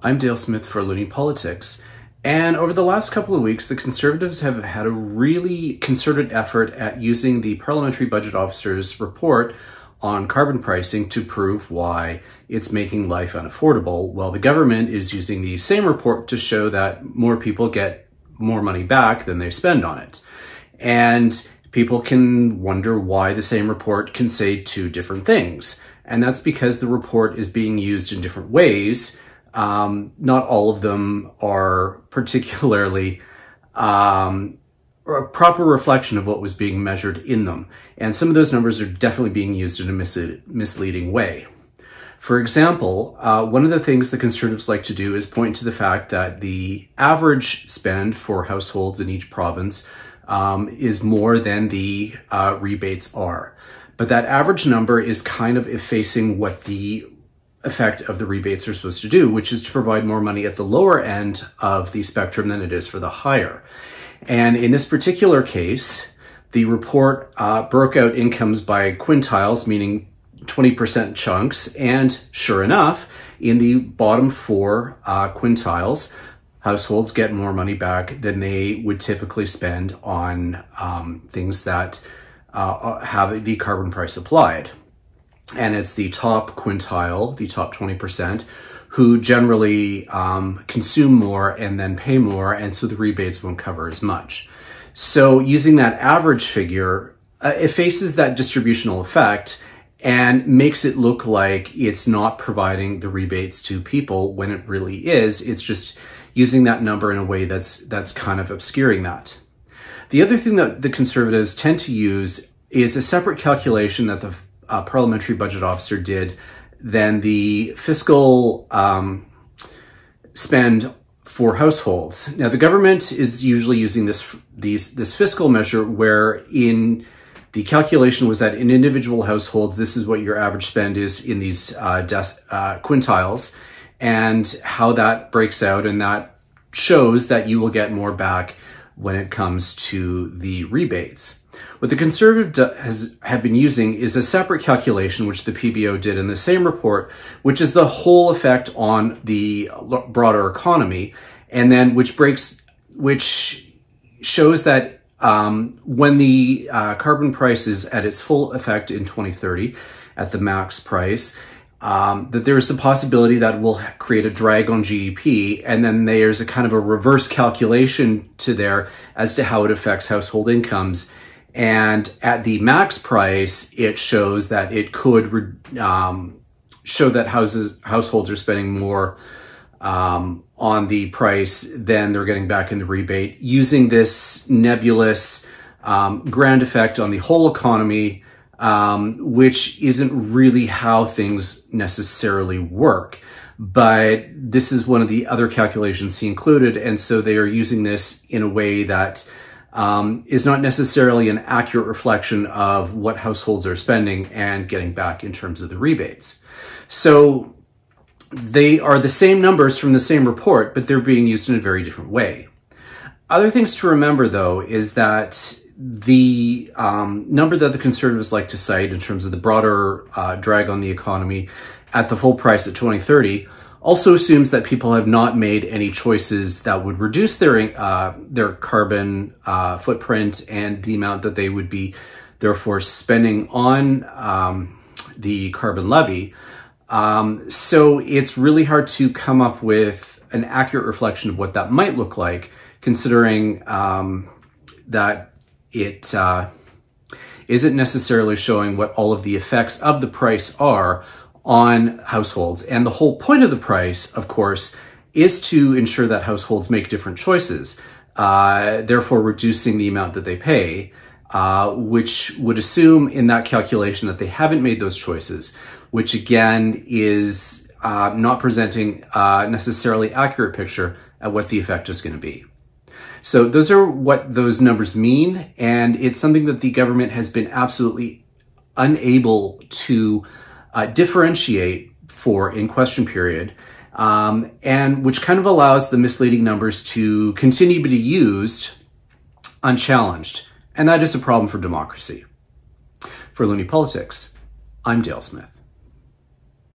I'm Dale Smith for Loony Politics, and over the last couple of weeks, the Conservatives have had a really concerted effort at using the Parliamentary Budget Officer's report on carbon pricing to prove why it's making life unaffordable, while the government is using the same report to show that more people get more money back than they spend on it. And people can wonder why the same report can say two different things. And that's because the report is being used in different ways. Not all of them are particularly a proper reflection of what was being measured in them. And some of those numbers are definitely being used in a misleading way. For example, one of the things the Conservatives like to do is point to the fact that the average spend for households in each province is more than the rebates are. But that average number is kind of effacing what the effect of the rebates are supposed to do, which is to provide more money at the lower end of the spectrum than it is for the higher. And in this particular case, the report broke out incomes by quintiles, meaning 20% chunks, and sure enough, in the bottom four quintiles, households get more money back than they would typically spend on things that have the carbon price applied. And it's the top quintile, the top 20%, who generally consume more and then pay more, and so the rebates won't cover as much. So using that average figure, it faces that distributional effect and makes it look like it's not providing the rebates to people when it really is. It's just using that number in a way that's kind of obscuring that. The other thing that the Conservatives tend to use is a separate calculation that the Parliamentary Budget Officer did than the fiscal spend for households. Now, the government is usually using this fiscal measure where in the calculation was that in individual households, this is what your average spend is in these quintiles, and how that breaks out, and that shows that you will get more back when it comes to the rebates. What the Conservatives have been using is a separate calculation, which the PBO did in the same report, which is the whole effect on the broader economy, and then which shows that when the carbon price is at its full effect in 2030, at the max price, that there is a possibility that will create a drag on GDP, and then there's a kind of a reverse calculation to there as to how it affects household incomes. And at the max price, it shows that it could show that households are spending more on the price than they're getting back in the rebate, using this nebulous grand effect on the whole economy, which isn't really how things necessarily work. But this is one of the other calculations he included, and so they are using this in a way that is not necessarily an accurate reflection of what households are spending and getting back in terms of the rebates. So they are the same numbers from the same report, but they're being used in a very different way. Other things to remember, though, is that the number that the Conservatives like to cite in terms of the broader drag on the economy at the full price at 2030 also assumes that people have not made any choices that would reduce their carbon footprint and the amount that they would be therefore spending on the carbon levy. So it's really hard to come up with an accurate reflection of what that might look like, considering that it isn't necessarily showing what all of the effects of the price are on households. And the whole point of the price, of course, is to ensure that households make different choices, therefore reducing the amount that they pay, which would assume in that calculation that they haven't made those choices, which again is not presenting a necessarily accurate picture at what the effect is going to be. So those are what those numbers mean, and it's something that the government has been absolutely unable to differentiate for in question period, and which kind of allows the misleading numbers to continue to be used unchallenged. And that is a problem for democracy. For Loony Politics, I'm Dale Smith.